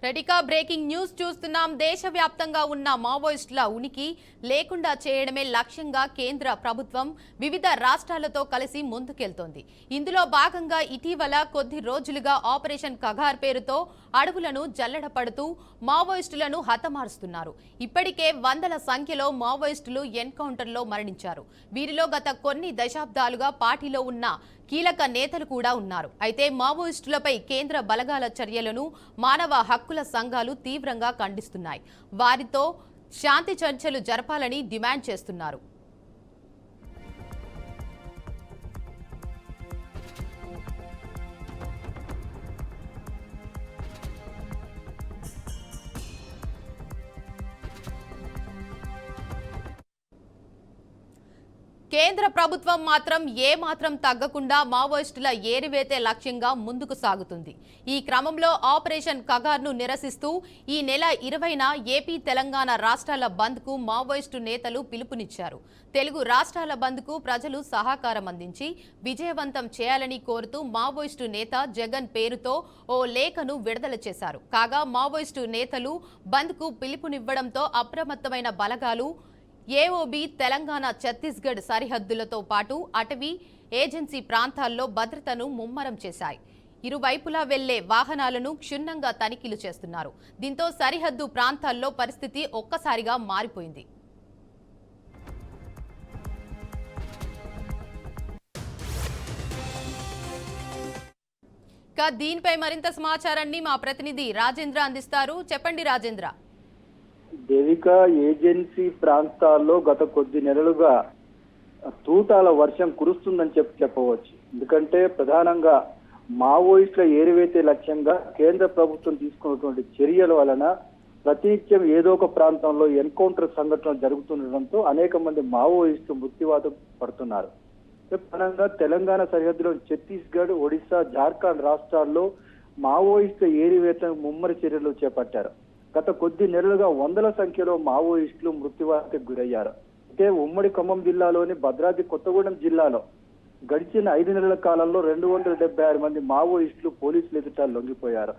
రెడికా breaking news చూస్తున్నాం. దేశవ్యాప్తంగా ఉన్న మావోయిస్టుల ఉనికి లేకుండా చేయడమే లక్ష్యంగా కేంద్ర ప్రభుత్వం వివిధ రాష్ట్రాలతో కలిసి ముందుకెళ్తోంది. ఇందులో భాగంగా ఇటీవల కొద్ది రోజులుగా ఆపరేషన్ కగార్ పేరుతో అడవులను జల్లెడపడుతూ మావోయిస్టులను హతమారుస్తున్నారు. ఇప్పటికే వందల సంఖ్యలో మావోయిస్టులు ఎన్కౌంటర్లో మరణించారు. వీరిలో గత కొన్ని దశాబ్దాలుగా పార్టీలో ఉన్న కీలక నేతలు కూడా ఉన్నారు. అయితే మావోయిస్టులపై కేంద్ర బలగాల చర్యలను మానవ హక్కుల సంఘాలు తీవ్రంగా ఖండిస్తున్నాయి. వారితో శాంతి చర్చలు జరపాలని డిమాండ్ చేస్తున్నారు. కేంద్ర ప్రభుత్వం మాత్రం ఏమాత్రం తగ్గకుండా మావోయిస్టుల ఏరివేతే లక్ష్యంగా ముందుకు సాగుతుంది. ఈ క్రమంలో ఆపరేషన్ కగార్ను నిరసిస్తూ ఈ నెల 20న ఏపీ తెలంగాణ రాష్ట్రాల బంద్కు మావోయిస్టు నేతలు పిలుపునిచ్చారు. తెలుగు రాష్ట్రాల బంద్కు ప్రజలు సహకారం అందించి విజయవంతం చేయాలని కోరుతూ మావోయిస్టు నేత జగన్ పేరుతో ఓ లేఖను విడుదల చేశారు. కాగా మావోయిస్టు నేతలు బంద్కు పిలుపునివ్వడంతో అప్రమత్తమైన బలగాలు ఏఓబీ తెలంగాణ ఛత్తీస్గఢ్ సరిహద్దులతో పాటు అటవీ ఏజెన్సీ ప్రాంతాల్లో భద్రతను ముమ్మరం చేశాయి. ఇరువైపులా వెళ్లే వాహనాలను క్షుణ్ణంగా తనిఖీలు చేస్తున్నారు. దీంతో సరిహద్దు ప్రాంతాల్లో పరిస్థితి ఒక్కసారిగా మారిపోయింది. దీనిపై మరింత సమాచారాన్ని మా ప్రతినిధి రాజేంద్ర అందిస్తారు. చెప్పండి రాజేంద్ర. దేవిక, ఏజెన్సీ ప్రాంతాల్లో గత కొద్ది నెలలుగా తూటాల వర్షం కురుస్తుందని చెప్పవచ్చు. ఎందుకంటే ప్రధానంగా మావోయిస్టుల ఏరివేతే లక్ష్యంగా కేంద్ర ప్రభుత్వం తీసుకున్నటువంటి చర్యల వలన ప్రతినిత్యం ఏదో ఒక ప్రాంతంలో ఎన్కౌంటర్ సంఘటనలు జరుగుతుండటంతో అనేక మంది మావోయిస్టులు మృత్యువాత పడుతున్నారు. ప్రధానంగా తెలంగాణ సరిహద్దులో ఛత్తీస్గఢ్, ఒడిశా, జార్ఖండ్ రాష్ట్రాల్లో మావోయిస్టుల ఏరివేతకు ముమ్మరి చర్యలు చేపట్టారు. గత కొద్ది నెలలుగా వందల సంఖ్యలో మావోయిస్టులు మృత్యువాతకు గురయ్యారు. అయితే ఉమ్మడి ఖమ్మం జిల్లాలోని భద్రాద్రి కొత్తగూడెం జిల్లాలో గడిచిన 5 నెలల కాలంలో 276 మంది మావోయిస్టులు పోలీసులు ఎదుట లొంగిపోయారు.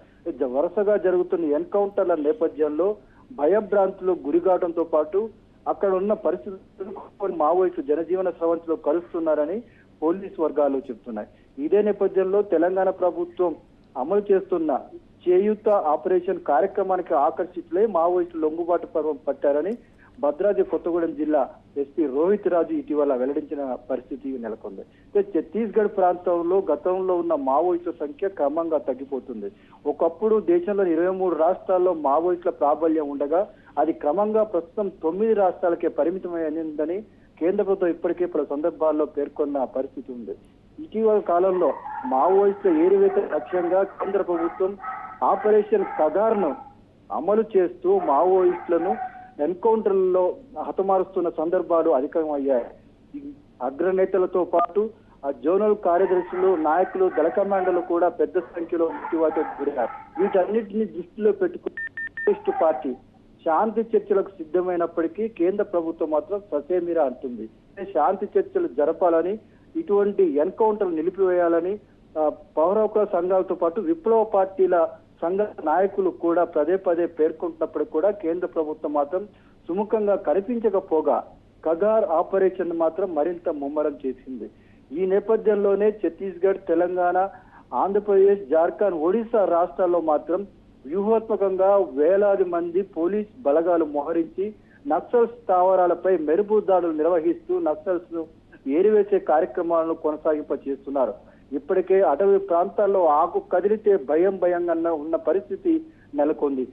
వరుసగా జరుగుతున్న ఎన్కౌంటర్ల నేపథ్యంలో భయభ్రాంతులు గురికావడంతో పాటు అక్కడ ఉన్న పరిస్థితులు మావోయిస్టులు జనజీవన స్రవంతిలో కలుస్తున్నారని పోలీసు వర్గాలు చెబుతున్నాయి. ఇదే నేపథ్యంలో తెలంగాణ ప్రభుత్వం అమలు చేస్తున్న చేయూత ఆపరేషన్ కార్యక్రమానికి ఆకర్షితులై మావోయిస్టులు లొంగుబాటు పర్వం పట్టారని భద్రాద్రి కొత్తగూడెం జిల్లా ఎస్పీ రోహిత్ రాజు ఇటీవల వెల్లడించిన పరిస్థితి నెలకొంది. ఛత్తీస్గఢ్ ప్రాంతంలో గతంలో ఉన్న మావోయిస్టుల సంఖ్య క్రమంగా తగ్గిపోతుంది. ఒకప్పుడు దేశంలోని 23 రాష్ట్రాల్లో మావోయిస్టుల ప్రాబల్యం ఉండగా అది క్రమంగా ప్రస్తుతం 9 రాష్ట్రాలకే పరిమితమైందని కేంద్ర ప్రభుత్వం ఇప్పటికే పలు సందర్భాల్లో పేర్కొన్న పరిస్థితి ఉంది. ఇటీవల కాలంలో మావోయిస్టుల ఏరివేత లక్ష్యంగా కేంద్ర ప్రభుత్వం ఆపరేషన్ కగార్ను అమలు చేస్తూ మావోయిస్టులను ఎన్కౌంటర్లలో హతమారుస్తున్న సందర్భాలు అధికమయ్యాయి. అగ్రనేతలతో పాటు ఆ జోనల్ కార్యదర్శులు, నాయకులు, దళ కమాండర్లు కూడా పెద్ద సంఖ్యలో మృత్యువాతకు గురయ్యారు. వీటన్నిటిని దృష్టిలో పెట్టుకుని కమ్యూనిస్టు పార్టీ శాంతి చర్చలకు సిద్ధమైనప్పటికీ కేంద్ర ప్రభుత్వం మాత్రం ససేమిరా అంటుంది. శాంతి చర్చలు జరపాలని, ఇటువంటి ఎన్కౌంటర్లు నిలిపివేయాలని పౌర హక్కుల సంఘాలతో పాటు విప్లవ పార్టీల సంఘ నాయకులు కూడా పదే పదే పేర్కొంటున్నప్పుడు కూడా కేంద్ర ప్రభుత్వం మాత్రం సుముఖంగా కనిపించకపోగా కగార్ ఆపరేషన్ మాత్రం మరింత ముమ్మరం చేసింది. ఈ నేపథ్యంలోనే ఛత్తీస్గఢ్, తెలంగాణ, ఆంధ్రప్రదేశ్, జార్ఖండ్, ఒడిశా రాష్ట్రాల్లో మాత్రం వ్యూహాత్మకంగా వేలాది మంది పోలీస్ బలగాలు మోహరించి నక్సల్ స్థావరాలపై మెరుపు దాడులు నిర్వహిస్తూ నక్సల్స్ ఏరివేసే కార్యక్రమాలను కొనసాగింప చేస్తున్నారు. ఇప్పటికే అటవీ ప్రాంతాల్లో ఆకు కదిలితే భయంగా ఉన్న పరిస్థితి నెలకొంది.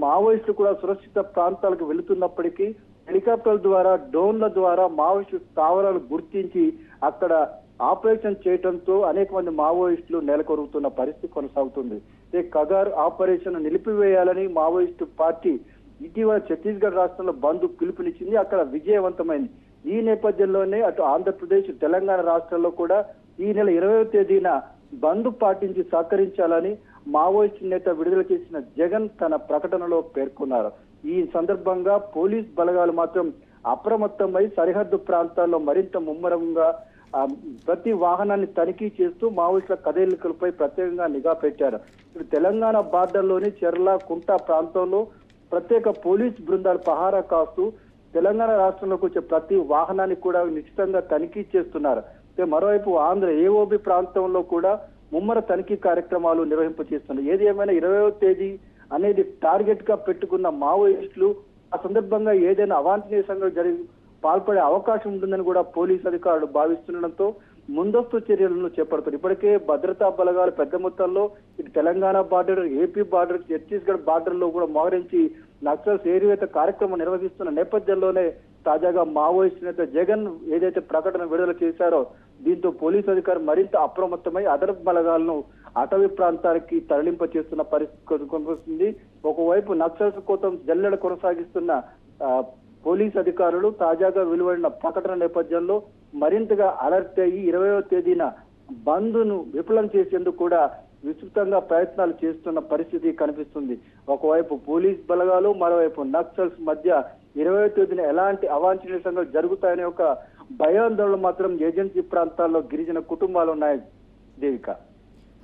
మావోయిస్టులు కూడా సురక్షిత ప్రాంతాలకు వెళుతున్నప్పటికీ హెలికాప్టర్ల ద్వారా, డ్రోన్ల ద్వారా మావోయిస్టు స్థావరాలు గుర్తించి అక్కడ ఆపరేషన్ చేయడంతో అనేక మంది మావోయిస్టులు నెలకొరుగుతున్న పరిస్థితి కొనసాగుతుంది. కగార్ ఆపరేషన్ నిలిపివేయాలని మావోయిస్టు పార్టీ ఇటీవల ఛత్తీస్గఢ్ రాష్ట్రంలో బంద్ పిలుపునిచ్చింది. అక్కడ విజయవంతమైంది. ఈ నేపథ్యంలోనే అటు ఆంధ్రప్రదేశ్, తెలంగాణ రాష్ట్రాల్లో కూడా ఈ నెల 20వ తేదీన బంద్ పాటించి సహకరించాలని మావోయిస్టు నేత విడుదల చేసిన జగన్ తన ప్రకటనలో పేర్కొన్నారు. ఈ సందర్భంగా పోలీస్ బలగాలు మాత్రం అప్రమత్తమై సరిహద్దు ప్రాంతాల్లో మరింత ముమ్మరంగా ప్రతి వాహనాన్ని తనిఖీ చేస్తూ మావోయిస్టుల కదలికలపై ప్రత్యేకంగా నిఘా పెట్టారు. ఇప్పుడు తెలంగాణ బార్డర్లోని చెర్ల కుంట ప్రాంతంలో ప్రత్యేక పోలీస్ బృందాలు పహారా కాస్తూ తెలంగాణ రాష్ట్రంలోకి వచ్చే ప్రతి వాహనాన్ని కూడా నిశ్చితంగా తనిఖీ చేస్తున్నారు. మరోవైపు ఆంధ్ర ఏఓబి ప్రాంతంలో కూడా ముమ్మర తనిఖీ కార్యక్రమాలు నిర్వహింప చేస్తున్నారు. ఏది ఏమైనా 20వ తేదీ అనేది టార్గెట్ గా పెట్టుకున్న మావోయిస్టులు ఆ సందర్భంగా ఏదైనా అవాంఛనీయ సంఘటన పాల్పడే అవకాశం ఉంటుందని కూడా పోలీసు అధికారులు భావిస్తుండటంతో ముందస్తు చర్యలను చేపడతారు. ఇప్పటికే భద్రతా బలగాలు పెద్ద మొత్తంలో ఇటు Telangana border, AP border, Chhattisgarh border లో కూడా మోహరించి నక్సల్స్ ఏరివేత కార్యక్రమం నిర్వహిస్తున్న నేపథ్యంలోనే తాజాగా మావోయిస్టు నేత జగన్ ఏదైతే ప్రకటన విడుదల చేశారో దీంతో పోలీసు అధికారులు మరింత అప్రమత్తమై అదనపు బలగాలను అటవీ ప్రాంతానికి తరలింప చేస్తున్న పరిస్థితి కనిపిస్తుంది. ఒకవైపు నక్సల్స్ కోసం జల్లెడ కొనసాగిస్తున్న పోలీస్ అధికారులు తాజాగా వెలువడిన ప్రకటన నేపథ్యంలో మరింతగా అలర్ట్ అయ్యి 20వ తేదీన బంద్ను విఫలం చేసేందుకు కూడా విస్తృతంగా ప్రయత్నాలు చేస్తున్న పరిస్థితి కనిపిస్తుంది. ఒకవైపు పోలీస్ బలగాలు, మరోవైపు నక్సల్స్ మధ్య 20వ తేదీన ఎలాంటి అవాంఛనీయ సంఘటనలు జరుగుతాయనే ఒక భయాందోళన మాత్రం ఏజెన్సీ ప్రాంతాల్లో గిరిజన కుటుంబాలు ఉన్నాయి. దేవిక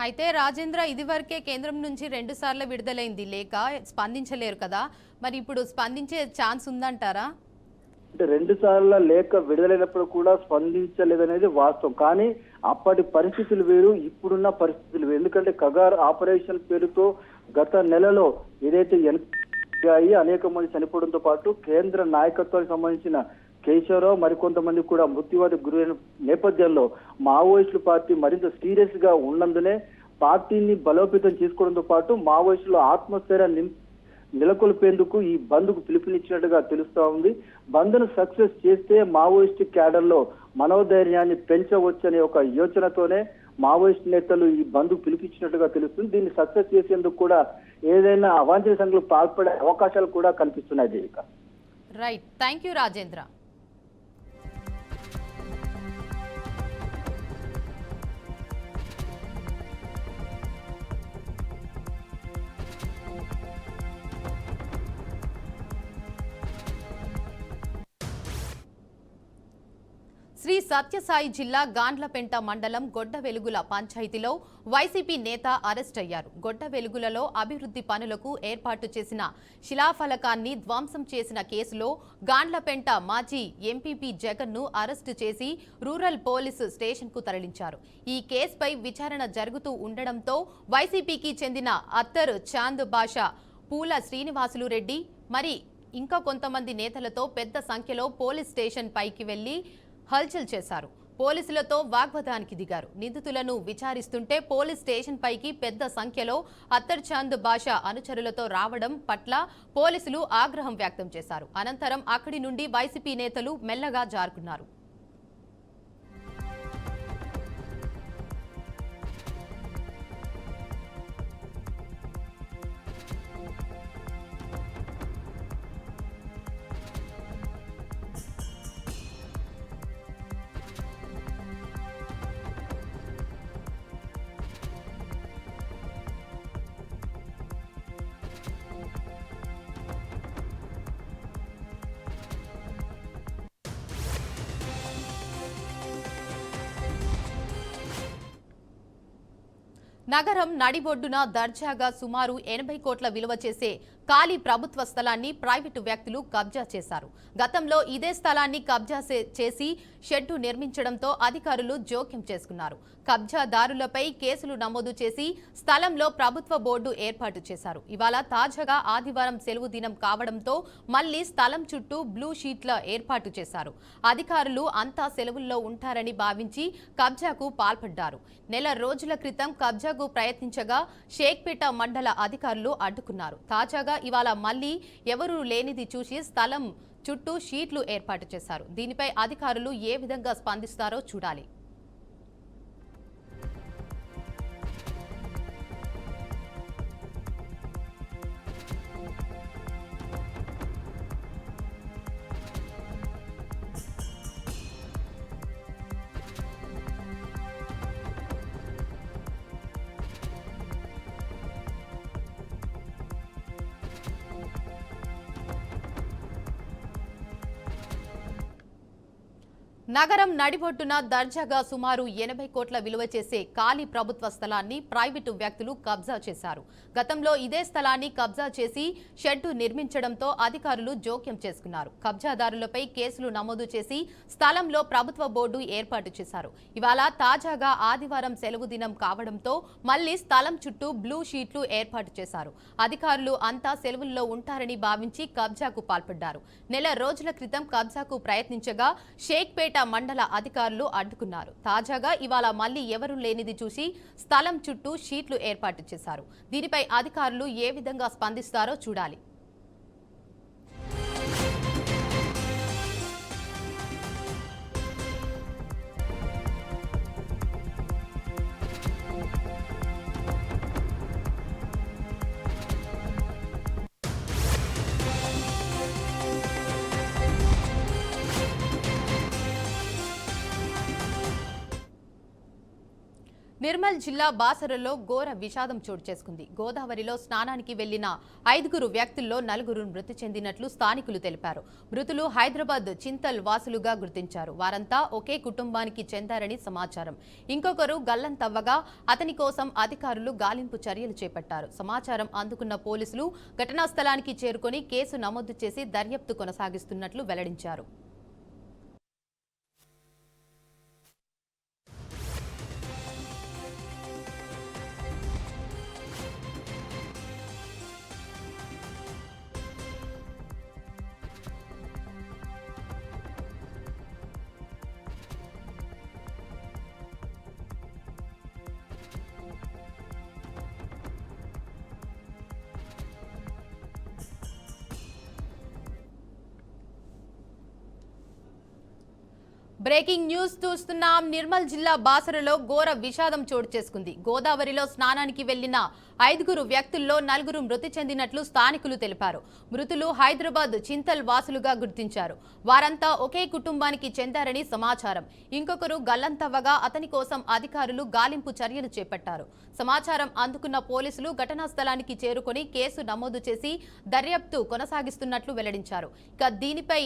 అయితే రాజేంద్ర, ఇదివరకే కేంద్రం నుంచి 2 సార్లు విడుదలైంది లేక స్పందించలేరు కదా, మరి ఇప్పుడు స్పందించే ఛాన్స్ ఉందంటారా? అంటే 2 సార్ల లేఖ విడుదలైనప్పుడు కూడా స్పందించలేదనేది వాస్తవం. కానీ అప్పటి పరిస్థితులు వేరు, ఇప్పుడున్న పరిస్థితులు వేరు. ఎందుకంటే కగార్ ఆపరేషన్ పేరుతో గత నెలలో ఏదైతే అనేక మంది చనిపోవడంతో పాటు కేంద్ర నాయకత్వానికి సంబంధించిన కేశవరావు మరికొంతమంది కూడా మృత్యువాదికి గురైన నేపథ్యంలో మావోయిస్టుల పార్టీ మరింత సీరియస్ గా ఉన్నందునే పార్టీని బలోపేతం చేసుకోవడంతో పాటు మావోయిస్టుల ఆత్మస్థైర్యాన్ని నెలకొల్పేందుకు ఈ బంద్ కు పిలుపునిచ్చినట్టుగా తెలుస్తా ఉంది. బంద్ ను సక్సెస్ చేస్తే మావోయిస్టు క్యాడర్ లో మనోధైర్యాన్ని పెంచవచ్చనే ఒక యోచనతోనే మావోయిస్టు నేతలు ఈ బంద్ పిలిపించినట్టుగా తెలుస్తుంది. దీన్ని సక్సెస్ చేసేందుకు కూడా ఏదైనా అవాంఛనీయ సంఘటనలు పాల్పడే అవకాశాలు కూడా కనిపిస్తున్నాయి. Devika right, thank you Rajendra. Sri Sathya Sai జిల్లా గాండ్లపెంట మండలం గొడ్డవెలుగుల పంచాయతీలో వైసీపీ నేత అరెస్ట్ అయ్యారు. గొడ్డవెలుగులలో అభివృద్ధి పనులకు ఏర్పాటు చేసిన శిలాఫలకాన్ని ధ్వంసం చేసిన కేసులో గాండ్లపెంట మాజీ ఎంపీపీ జగన్ను అరెస్టు చేసి రూరల్ పోలీసు స్టేషన్కు తరలించారు. ఈ కేసుపై విచారణ జరుగుతూ ఉండడంతో వైసీపీకి చెందిన అత్తర్ చాంద్ బాషా, పూల శ్రీనివాసులు రెడ్డి మరి ఇంకా కొంతమంది నేతలతో పెద్ద సంఖ్యలో పోలీస్ స్టేషన్ పైకి వెళ్లి హల్చల్ చేశారు. పోలీసులతో వాగ్వాదానికి దిగారు. నిందితులను విచారిస్తుంటే పోలీస్ స్టేషన్ పైకి పెద్ద సంఖ్యలో అత్తర్ చాంద్ బాషా అనుచరులతో రావడం పట్ల పోలీసులు ఆగ్రహం వ్యక్తం చేశారు. అనంతరం అక్కడి నుండి వైసీపీ నేతలు మెల్లగా జారుకున్నారు. నగరం నడిబొడ్డున దర్జాగా సుమారు 80 కోట్ల విలువ చేసే ఖాళీ ప్రభుత్వ స్థలాన్ని ప్రైవేటు వ్యక్తులు కబ్జా చేశారు. గతంలో ఇదే స్థలాన్ని కబ్జా చేసి షెడ్డు నిర్మించడంతో అధికారులు జోక్యం చేసుకున్నారు. కబ్జాదారులపై కేసులు నమోదు చేసి స్థలంలో ప్రభుత్వ బోర్డు ఏర్పాటు చేశారు. ఇవాళ తాజాగా ఆదివారం సెలవు దినం కావడంతో మళ్లీ స్థలం చుట్టూ బ్లూ షీట్ల ఏర్పాటు చేశారు. అధికారులు అంతా సెలవుల్లో ఉంటారని భావించి కబ్జాకు పాల్పడ్డారు. నెల రోజుల క్రితం కబ్జాకు ప్రయత్నించగా షేక్పేట మండల అధికారులు అడ్డుకున్నారు. తాజాగా ఇవాళ మళ్లీ ఎవరూ లేనిది చూసి స్థలం చుట్టూ షీట్లు ఏర్పాటు చేశారు. దీనిపై అధికారులు ఏ విధంగా స్పందిస్తారో చూడాలి. నగరం నడిబొట్టున దర్జాగా సుమారు 80 కోట్ల విలువ చేసే ఖాళీ ప్రభుత్వ స్థలాన్ని ప్రైవేటు వ్యక్తులు కబ్జా చేశారు. గతంలో ఇదే స్థలాన్ని కబ్జా చేసి షెడ్డు నిర్మించడంతో అధికారులు జోక్యం చేసుకున్నారు. కబ్జాదారులపై కేసులు నమోదు చేసి స్థలంలో ప్రభుత్వ బోర్డు ఏర్పాటు చేశారు. ఇవాళ తాజాగా ఆదివారం సెలవు దినం కావడంతో మళ్లీ స్థలం చుట్టూ బ్లూ షీట్లు ఏర్పాటు చేశారు. అధికారులు అంతా సెలవుల్లో ఉంటారని భావించి కబ్జాకు పాల్పడ్డారు. నెల రోజుల క్రితం కబ్జాకు ప్రయత్నించగా షేక్పేట మండల అధికారులు అడ్డుకున్నారు. తాజాగా ఇవాళ మళ్లీ ఎవరూ లేనిది చూసి స్థలం చుట్టూ షీట్లు ఏర్పాటు చేశారు. దీనిపై అధికారులు ఏ విధంగా స్పందిస్తారో చూడాలి. నిర్మల్ జిల్లా బాసరలో ఘోర విషాదం చోటు చేసుకుంది. గోదావరిలో స్నానానికి వెళ్లిన 5 వ్యక్తుల్లో 4 మృతి చెందినట్లు స్థానికులు తెలిపారు. మృతులు హైదరాబాద్ చింతల్ వాసులుగా గుర్తించారు. వారంతా ఒకే కుటుంబానికి చెందారని సమాచారం. ఇంకొకరు గల్లంతవ్వగా అతని కోసం అధికారులు గాలింపు చర్యలు చేపట్టారు. సమాచారం అందుకున్న పోలీసులు ఘటనా స్థలానికి చేరుకొని కేసు నమోదు చేసి దర్యాప్తు కొనసాగిస్తున్నట్లు వెల్లడించారు. బ్రేకింగ్ న్యూస్ చూస్తున్నాం. నిర్మల్ జిల్లా బాసరలో ఘోర విషాదం చోటు చేసుకుంది. గోదావరిలో స్నానానికి వెళ్లిన 5 వ్యక్తుల్లో 4 మృతి చెందినట్లు స్థానికులు తెలిపారు. మృతులు హైదరాబాద్ చింతల్ వాసులుగా గుర్తించారు. వారంతా ఒకే కుటుంబానికి చెందారని సమాచారం. ఇంకొకరు గల్లంతవ్వగా అతని కోసం అధికారులు గాలింపు చర్యలు చేపట్టారు. సమాచారం అందుకున్న పోలీసులు ఘటనా స్థలానికి చేరుకొని కేసు నమోదు చేసి దర్యాప్తు కొనసాగిస్తున్నట్లు వెల్లడించారు. ఇక దీనిపై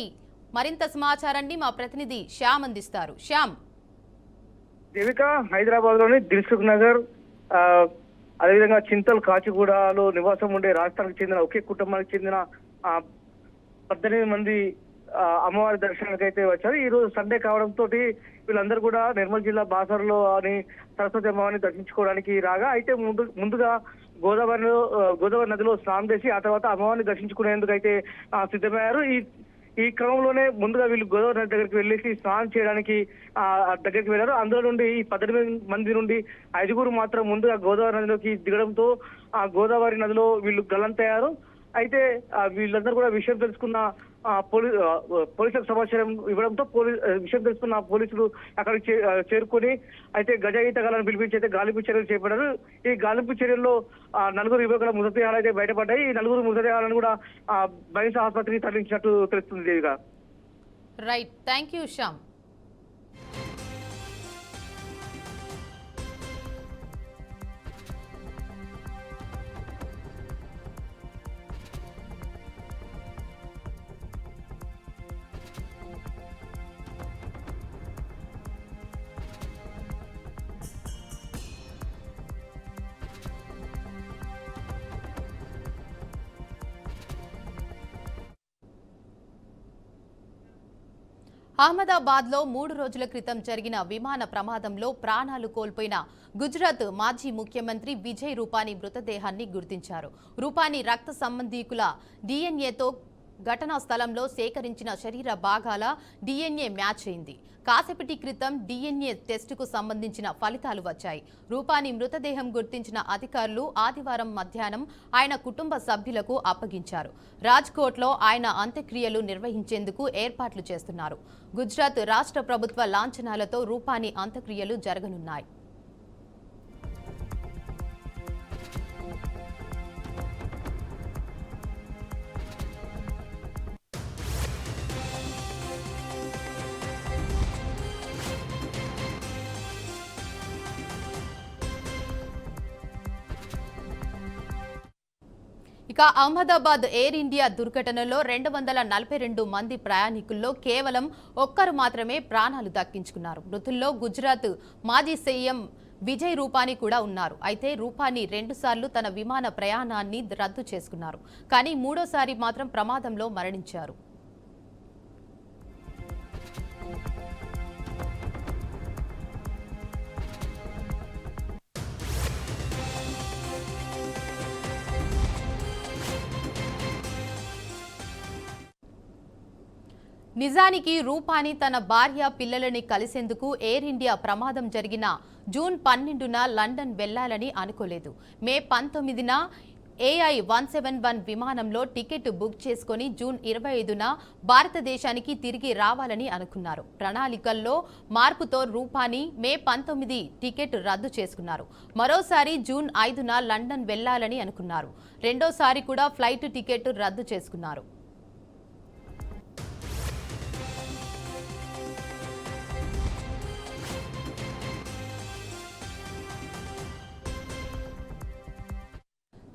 మరింత సమాచారాన్ని మా ప్రతినిధి శ్యామ్ అందిస్తారు. శ్యామ్, దేవిక, హైదరాబాద్ లోని దిల్సుఖ్ నగర్ అదేవిధంగా చింతల్ కాచిగూడలో నివాసం ఉండే రాష్ట్రానికి చెందిన ఒకే కుటుంబానికి చెందిన 18 మంది అమ్మవారి దర్శనానికి అయితే వచ్చారు. ఈ రోజు సండే కావడంతో వీళ్ళందరూ కూడా నిర్మల్ జిల్లా బాసర్లో అని సరస్వతి అమ్మవారిని దర్శించుకోవడానికి రాగా అయితే ముందుగా గోదావరి నదిలో స్నానం చేసి ఆ తర్వాత అమ్మవారిని దర్శించుకునేందుకు అయితే సిద్ధమయ్యారు. ఈ క్రమంలోనే ముందుగా వీళ్ళు గోదావరి నది దగ్గరికి వెళ్ళేసి స్నానం చేయడానికి దగ్గరికి వెళ్ళారు. అందులో నుండి ఈ 18 మంది నుండి 5 మాత్రం ముందుగా గోదావరి నదిలోకి దిగడంతో ఆ గోదావరి నదిలో వీళ్ళు గల్లంతయ్యారు. అయితే వీళ్ళందరూ కూడా విషయం తెలుసుకున్న పోలీసులకు సమాచారం ఇవ్వడంతో విషయం తెలుసుకున్న పోలీసులు అక్కడికి చేరుకొని అయితే గజ ఈతగాలను పిలిపించి అయితే గాలింపు చర్యలు చేపట్టారు. ఈ గాలింపు చర్యల్లో 4 యువకుల మృతదేహాలు అయితే బయటపడ్డాయి. ఈ 4 మృతదేహాలను కూడా బైన్స్ ఆసుపత్రికి తరలించినట్టు తెలుస్తుంది. దేవిగా, రైట్, థ్యాంక్ యూ శ్యామ్. అహ్మదాబాద్లో 3 రోజుల క్రితం జరిగిన విమాన ప్రమాదంలో ప్రాణాలు కోల్పోయిన గుజరాత్ మాజీ ముఖ్యమంత్రి విజయ్ రూపానీ మృతదేహాన్ని గుర్తించారు. రూపానీ రక్త సంబంధీకుల డిఎన్ఏతో ఘటనా స్థలంలో సేకరించిన శరీర భాగాల డిఎన్ఏ మ్యాచ్ అయింది. కాసేపటి క్రితం డిఎన్ఏ టెస్టుకు సంబంధించిన ఫలితాలు వచ్చాయి. రూపానీ మృతదేహం గుర్తించిన అధికారులు ఆదివారం మధ్యాహ్నం ఆయన కుటుంబ సభ్యులకు అప్పగించారు. రాజ్కోట్లో ఆయన అంత్యక్రియలు నిర్వహించేందుకు ఏర్పాట్లు చేస్తున్నారు. గుజరాత్ రాష్ట్ర ప్రభుత్వ లాంఛనాలతో రూపానీ అంత్యక్రియలు జరగనున్నాయి. ఇక అహ్మదాబాద్ ఎయిర్ ఇండియా దుర్ఘటనలో 242 మంది ప్రయాణికుల్లో కేవలం ఒక్కరు మాత్రమే ప్రాణాలు దక్కించుకున్నారు. మృతుల్లో గుజరాత్ మాజీ సీఎం విజయ్ రూపానీ కూడా ఉన్నారు. అయితే రూపానీ 2 సార్లు తన విమాన ప్రయాణాన్ని రద్దు చేసుకున్నారు. కానీ మూడోసారి మాత్రం ప్రమాదంలో మరణించారు. నిజానికి రూపానీ తన భార్య పిల్లలని కలిసేందుకు ఎయిర్ ఇండియా ప్రమాదం జరిగిన జూన్ 12న లండన్ వెళ్లాలని అనుకోలేదు. మే 19న AI-171 విమానంలో టికెట్ బుక్ చేసుకుని జూన్ 25న భారతదేశానికి తిరిగి రావాలని అనుకున్నారు. ప్రణాళికల్లో మార్పుతో రూపానీ మే 19 టికెట్ రద్దు చేసుకున్నారు. మరోసారి జూన్ 5న లండన్ వెళ్లాలని అనుకున్నారు. రెండోసారి కూడా ఫ్లైట్ టికెట్ రద్దు చేసుకున్నారు.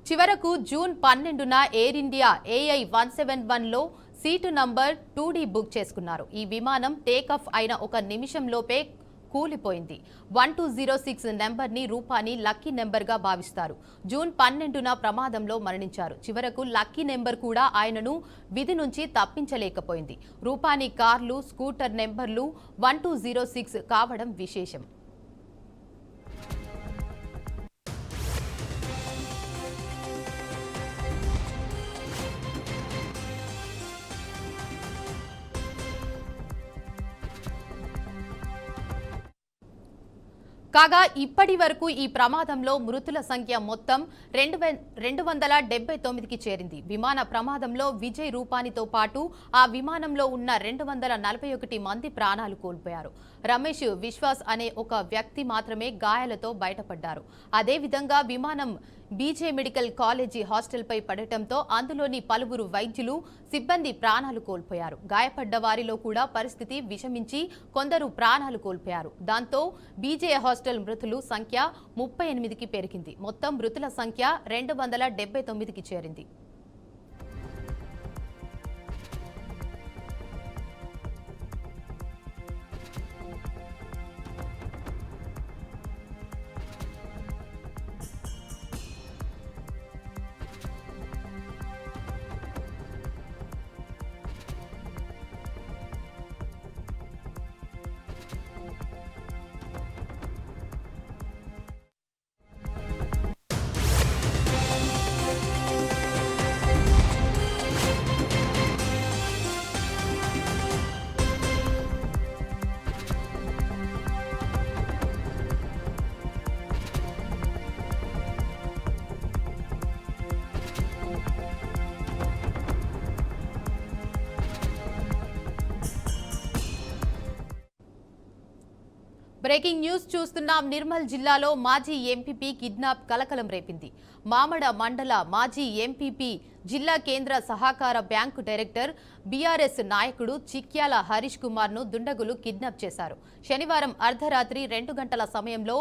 చివరకు జూన్ 12న ఎయిర్ ఇండియా AI-171లో సీటు నంబర్ 2D బుక్ చేసుకున్నారు. ఈ విమానం టేకాఫ్ అయిన ఒక నిమిషంలోపే కూలిపోయింది. 1206 నెంబర్ని రూపానీ లక్కీ నెంబర్గా భావిస్తారు. జూన్ 12న ప్రమాదంలో మరణించారు. చివరకు లక్కీ నెంబర్ కూడా ఆయనను విధి నుంచి తప్పించలేకపోయింది. రూపానీ కార్లు, స్కూటర్ నెంబర్లు 1206 కావడం విశేషం. కాగా ఇప్పటి వరకు ఈ ప్రమాదంలో మృతుల సంఖ్య మొత్తం 279కి చేరింది. విమాన ప్రమాదంలో విజయ్ రూపానీతో పాటు ఆ విమానంలో ఉన్న 241 మంది ప్రాణాలు కోల్పోయారు. రమేష్ విశ్వాస్ అనే ఒక వ్యక్తి మాత్రమే గాయాలతో బయటపడ్డారు. అదేవిధంగా విమానం బీజే మెడికల్ కాలేజీ హాస్టల్పై పడటంతో అందులోని పలువురు వైద్యులు, సిబ్బంది ప్రాణాలు కోల్పోయారు. గాయపడ్డ వారిలో కూడా పరిస్థితి విషమించి కొందరు ప్రాణాలు కోల్పోయారు. దాంతో బీజే హాస్టల్ మృతుల సంఖ్య 38కి పెరిగింది. మొత్తం మృతుల సంఖ్య 279కి చేరింది. బ్రేకింగ్ న్యూస్ చూస్తున్నాం. నిర్మల్ జిల్లాలో మాజీ ఎంపీపీ కిడ్నాప్ కలకలం రేపింది. మామడ మండల మాజీ ఎంపీపీ జిల్లా కేంద్ర సహకార బ్యాంకు డైరెక్టర్ బీఆర్ఎస్ నాయకుడు చిక్యాల హరీష్ కుమార్ ను దుండగులు కిడ్నాప్ చేశారు. శనివారం అర్ధరాత్రి 2 గంటల సమయంలో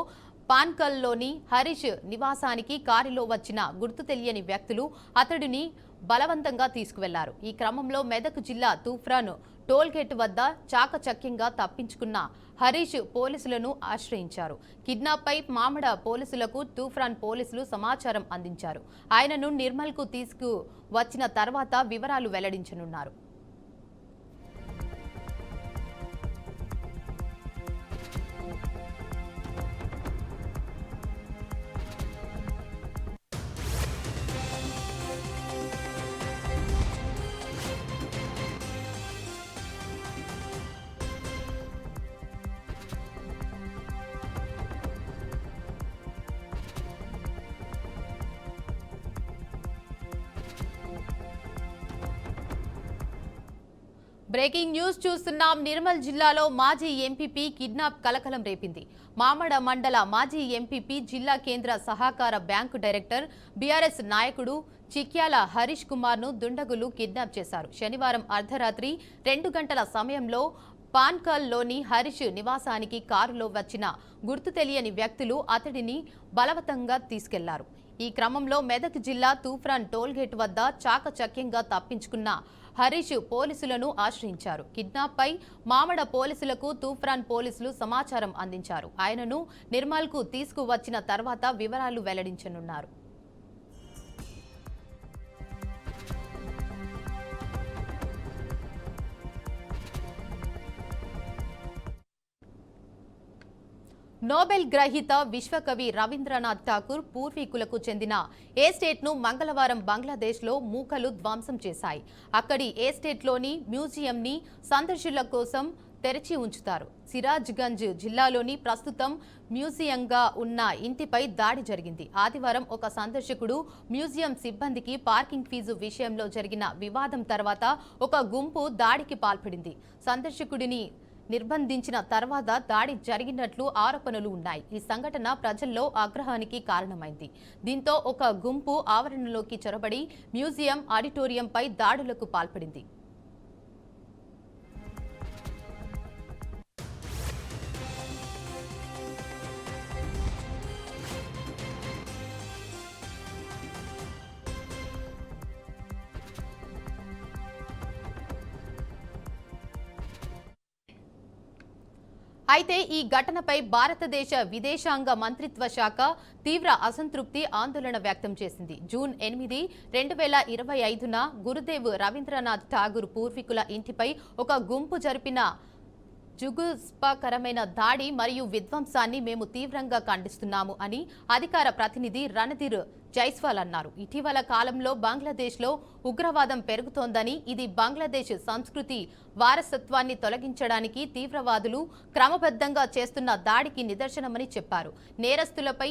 పాన్కల్లోని హరీష్ నివాసానికి కారులో వచ్చిన గుర్తు తెలియని వ్యక్తులు అతడిని బలవంతంగా తీసుకువెళ్లారు. ఈ క్రమంలో మెదక్ జిల్లా తూఫ్రాన్ టోల్గేట్ వద్ద చాకచక్యంగా తప్పించుకున్న హరీష్ పోలీసులను ఆశ్రయించారు. కిడ్నాప్ పై మామడ పోలీసులకు తూఫ్రాన్ పోలీసులు సమాచారం అందించారు. ఆయనను నిర్మల్కు తీసుకువచ్చిన తర్వాత వివరాలు వెల్లడించనున్నారు. బ్రేకింగ్ న్యూస్ చూస్తున్నాం. నిర్మల్ జిల్లాలో మాజీ ఎంపీపీ కిడ్నాప్ కలకలం రేపింది. మామడ మండల మాజీ ఎంపీపీ జిల్లా కేంద్ర సహకార బ్యాంకు డైరెక్టర్ బీఆర్ఎస్ నాయకుడు చిక్యాల హరీష్ కుమార్ ను దుండగులు కిడ్నాప్ చేశారు. శనివారం అర్ధరాత్రి 2 గంటల సమయంలో పాన్కల్లోని హరీష్ నివాసానికి కారులో వచ్చిన గుర్తు తెలియని వ్యక్తులు అతడిని బలవంతంగా తీసుకెళ్లారు. ఈ క్రమంలో మెదక్ జిల్లా తూప్రాన్ టోల్గేట్ వద్ద చాకచక్యంగా తప్పించుకున్న హరీష్ పోలీసులను ఆశ్రయించారు. కిడ్నాప్ పై మామడ పోలీసులకు తూప్రాన్ పోలీసులు సమాచారం అందించారు. ఆయనను నిర్మల్కు తీసుకువచ్చిన తర్వాత వివరాలు వెల్లడించనున్నారు. నోబెల్ గ్రహీత విశ్వకవి రవీంద్రనాథ్ ఠాకూర్ పూర్వీకులకు చెందిన ఎస్టేట్ను మంగళవారం బంగ్లాదేశ్లో మూకలు ధ్వంసం చేశాయి. అక్కడి ఎస్టేట్లోని మ్యూజియంని సందర్శకుల కోసం తెరిచి ఉంచుతారు. సిరాజ్గంజ్ జిల్లాలోని ప్రస్తుతం మ్యూజియంగా ఉన్న ఇంటిపై దాడి జరిగింది. ఆదివారం ఒక సందర్శకుడు మ్యూజియం సిబ్బందికి పార్కింగ్ ఫీజు విషయంలో జరిగిన వివాదం తర్వాత ఒక గుంపు దాడికి పాల్పడింది. సందర్శకుడిని నిర్బంధించిన తర్వాత దాడి జరిగినట్లు ఆరోపణలు ఉన్నాయి. ఈ సంఘటన ప్రజల్లో ఆగ్రహానికి కారణమైంది. దీంతో ఒక గుంపు ఆవరణలోకి చొరబడి మ్యూజియం ఆడిటోరియంపై దాడులకు పాల్పడింది. అయితే ఈ ఘటనపై భారతదేశ విదేశాంగ మంత్రిత్వ శాఖ తీవ్ర అసంతృప్తి, ఆందోళన వ్యక్తం చేసింది. జూన్ 8, 2025న గురుదేవ్ రవీంద్రనాథ్ ఠాగూర్ పూర్వీకుల ఇంటిపై ఒక గుంపు జరిపిన జుగుప్సాకరమైన దాడి మరియు విధ్వంసాన్ని మేము తీవ్రంగా ఖండిస్తున్నాము అని అధికార ప్రతినిధి రణధీర్ జైస్వాల్ అన్నారు. ఇటీవల కాలంలో బంగ్లాదేశ్లో ఉగ్రవాదం పెరుగుతోందని, ఇది బంగ్లాదేశ్ సంస్కృతి వారసత్వాన్ని తొలగించడానికి తీవ్రవాదులు క్రమబద్ధంగా చేస్తున్న దాడికి నిదర్శనమని చెప్పారు. నేరస్తులపై